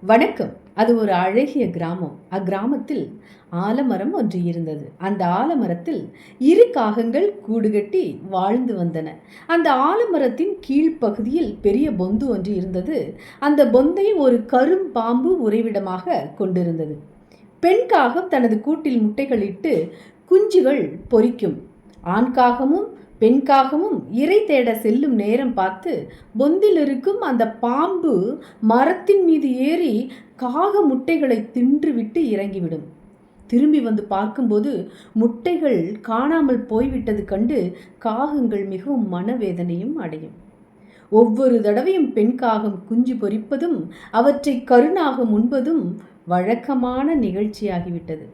வணக்கம். அது ஒரு அழகிய கிராமம். அக்கிராமத்தில் ஆலமரம் ஒன்று இருந்தது. அந்த ஆலமரத்தில் இரு காகங்கள் கூடு கட்டி வாழ்ந்து வந்தன. அந்த ஆலமரத்தின் கீழ்ப்பகுதியில் பெரிய பொந்து ஒன்று இருந்தது. அந்த பொந்தை ஒரு கரும்பாம்பு உறைவிடமாக கொண்டிருந்தது. பெண் காகம் தனது கூட்டில் முட்டைகளிட்டு குஞ்சுகள் பொரிக்கும். ஆண் காகமும் பெண் காகமும் இரை தேட செல்லும் நேரம் பார்த்து பொந்தில் இருக்கும் அந்த பாம்பு மரத்தின் மீது ஏறி காக முட்டைகளை தின்றுவிட்டு இறங்கிவிடும். திரும்பி வந்து பார்க்கும்போது முட்டைகள் காணாமல் போய்விட்டது கண்டு காகங்கள் மிகவும் மனவேதனையும் அடையும். ஒவ்வொரு தடவையும் பெண் காகம் குஞ்சு பொரிப்பதும் அவற்றை கருநாகம் உண்பதும் வழக்கமான நிகழ்ச்சியாகிவிட்டது.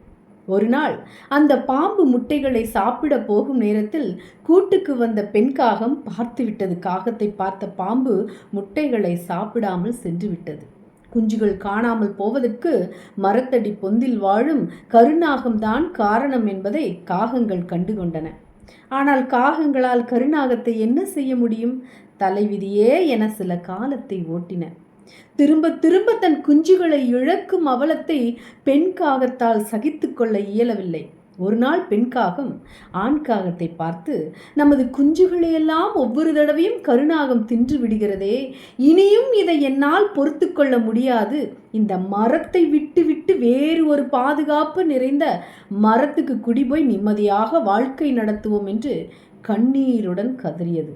ஒரு நாள் அந்த பாம்பு முட்டைகளை சாப்பிட போகும் நேரத்தில் கூட்டுக்கு வந்த பெண் காகம் பார்த்துவிட்டது. காகத்தை பார்த்த பாம்பு முட்டைகளை சாப்பிடாமல் சென்று விட்டது. குஞ்சுகள் காணாமல் போவதற்கு மரத்தடி பொந்தில் வாழும் கருநாகம்தான் காரணம் என்பதை காகங்கள் கண்டுகொண்டன. ஆனால் காகங்களால் கருநாகத்தை என்ன செய்ய முடியும்? தலைவிதியே என சில காலத்தை ஓட்டின. திரும்ப திரும்ப தன் குஞ்சுகளை இழக்கும் அவலத்தை பெண் காகத்தால் சகித்து கொள்ள இயலவில்லை. ஒரு நாள் பெண் காகம் ஆண் காகத்தை பார்த்து, நமது குஞ்சுகளையெல்லாம் ஒவ்வொரு தடவையும் கருநாகம் தின்று விடுகிறதே, இனியும் இதை என்னால் பொறுத்து கொள்ள முடியாது. இந்த மரத்தை விட்டு விட்டு வேறு ஒரு பாதுகாப்பு நிறைந்த மரத்துக்கு குடிபோய் நிம்மதியாக வாழ்க்கை நடத்துவோம் என்று கண்ணீருடன் கதறியது.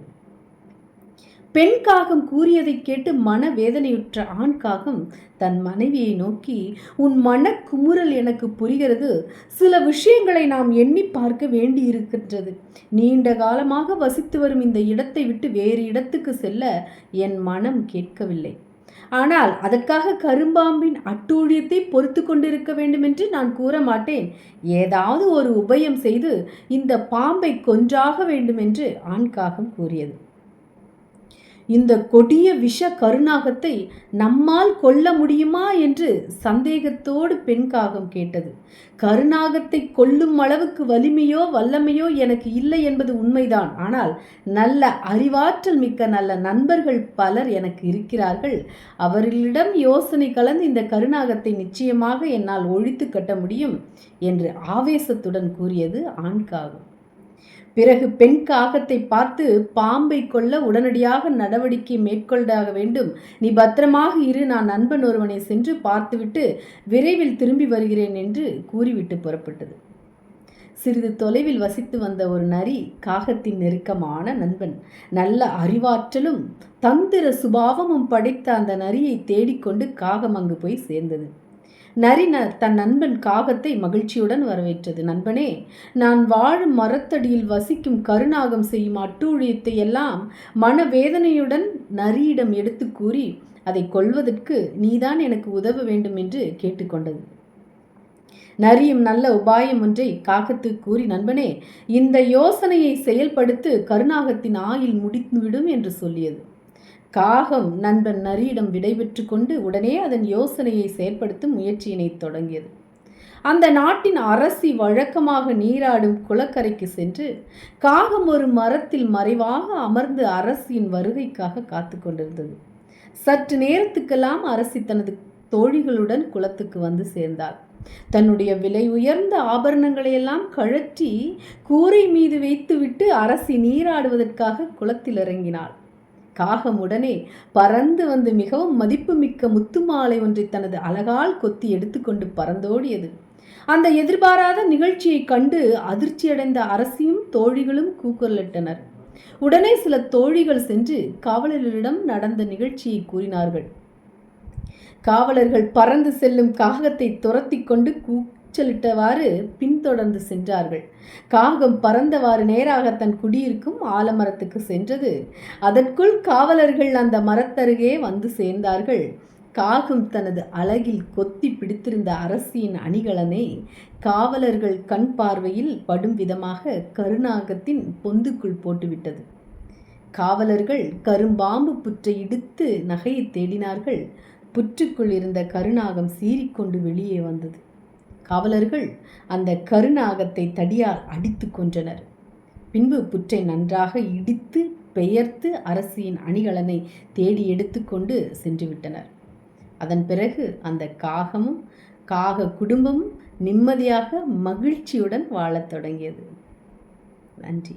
பெண் காகம் கூறியதை கேட்டு மனவேதனையுற்ற ஆண் காகம் தன் மனைவியை நோக்கி, உன் மனக்குமுறல் எனக்கு புரிகிறது. சில விஷயங்களை நாம் எண்ணி பார்க்க வேண்டியிருக்கின்றது. நீண்ட காலமாக வசித்து வரும் இந்த இடத்தை விட்டு வேறு இடத்துக்கு செல்ல என் மனம் கேட்கவில்லை. ஆனால் அதற்காக கரும்பாம்பின் அட்டூழியத்தை பொறுத்து கொண்டிருக்க வேண்டும் என்று நான் கூற மாட்டேன். ஏதாவது ஒரு உபயம் செய்து இந்த பாம்பை கொன்றாக வேண்டும் என்று ஆண் காகம் கூறியது. இந்த கொடிய விஷ கருநாகத்தை நம்மால் கொல்ல முடியுமா என்று சந்தேகத்தோடு பெண் காகம் கேட்டது. கருநாகத்தை கொல்லும் அளவுக்கு வலிமையோ வல்லமையோ எனக்கு இல்லை என்பது உண்மைதான். ஆனால் நல்ல அறிவாற்றல் மிக்க நல்ல நண்பர்கள் பலர் எனக்கு இருக்கிறார்கள். அவர்களிடம் யோசனை கலந்து இந்த கருநாகத்தை நிச்சயமாக என்னால் ஒழித்து கட்ட முடியும் என்று ஆவேசத்துடன் கூறியது ஆண் காகம். பிறகு பெண் காகத்தை பார்த்து, பாம்பை கொல்ல உடனடியாக நடவடிக்கை மேற்கொள்ளாக வேண்டும். நீ பத்திரமாக இரு, நான் நண்பன் ஒருவனை சென்று பார்த்துவிட்டு விரைவில் திரும்பி வருகிறேன் என்று கூறிவிட்டு புறப்பட்டது. சிறிது தொலைவில் வசித்து வந்த ஒரு நரி காகத்தின் நெருக்கமான நண்பன். நல்ல அறிவாற்றலும் தந்திர சுபாவமும் படைத்த அந்த நரியை தேடிக்கொண்டு காகம் அங்கு போய் சேர்ந்தது. நரி தன் நண்பன் காகத்தை மகிழ்ச்சியுடன் வரவேற்றது. நண்பனே, நான் வாழும் மரத்தடியில் வசிக்கும் கருநாகம் செய்யும் அட்டூழியத்தை எல்லாம் மனவேதனையுடன் நரியிடம் எடுத்து கூறி அதை கொல்வதற்கு நீதான் எனக்கு உதவ வேண்டும் என்று கேட்டுக்கொண்டது. நரியும் நல்ல உபாயம் ஒன்றை காகத்துக்கு கூறி, நண்பனே, இந்த யோசனையை செயல்படுத்து, கருநாகத்தின் ஆயுள் முடித்துவிடும் என்று சொல்லியது. காகம் நண்பன் நரியிடம் விடைபெற்று கொண்டு உடனே அதன் யோசனையை செயற்படுத்தும் முயற்சியினை தொடங்கியது. அந்த நாட்டின் அரசி வழக்கமாக நீராடும் குளக்கரைக்கு சென்று காகம் ஒரு மரத்தில் மறைவாக அமர்ந்து அரசியின் வருகைக்காக காத்து கொண்டிருந்தது. சற்று நேரத்துக்கெல்லாம் அரசி தனது தோழிகளுடன் குளத்துக்கு வந்து சேர்ந்தாள். தன்னுடைய விலை உயர்ந்த ஆபரணங்களையெல்லாம் கழற்றி கூரை மீது வைத்துவிட்டு அரசி நீராடுவதற்காக குளத்தில் இறங்கினாள். காகம் உடனே பறந்து வந்து மிகவும் மதிப்புமிக்க முத்துமாலை ஒன்றை தனது அலகால் கொத்தி எடுத்துக்கொண்டு பறந்தோடியது. அந்த எதிர்பாராத நிகழ்ச்சியை கண்டு அதிர்ச்சியடைந்த அரசியும் தோழிகளும் கூக்குரலிட்டனர். உடனே சில தோழிகள் சென்று காவலர்களிடம் நடந்த நிகழ்ச்சியை கூறினார்கள். காவலர்கள் பறந்து செல்லும் காகத்தை துரத்தி கொண்டு கூச்சலிட்டவாறு பின்தொடர்ந்து சென்றார்கள். காகம் பறந்தவாறு நேராக தன் குடியிருக்கும் ஆலமரத்துக்கு சென்றது. அதற்குள் காவலர்கள் அந்த மரத்தருகே வந்து சேர்ந்தார்கள். காகம் தனது அலகில் கொத்தி பிடித்திருந்த அரசியின் அணிகலனை காவலர்கள் கண் பார்வையில் படும் விதமாக கருநாகத்தின் பொந்துக்குள் போட்டுவிட்டது. காவலர்கள் கரும்பாம்பு புற்றை இடித்து நகையை தேடினார்கள். புற்றுக்குள் இருந்த கருநாகம் சீறிக்கொண்டு வெளியே வந்தது. காவலர்கள் அந்த கருநாகத்தை தடியால் அடித்து கொன்றனர். பின்பு புற்றை நன்றாக இடித்து பெயர்த்து அரசியின் அணிகலனை தேடி எடுத்து கொண்டு சென்று விட்டனர். அதன் பிறகு அந்த காகமும் காக குடும்பமும் நிம்மதியாக மகிழ்ச்சியுடன் வாழத் தொடங்கியது. நன்றி.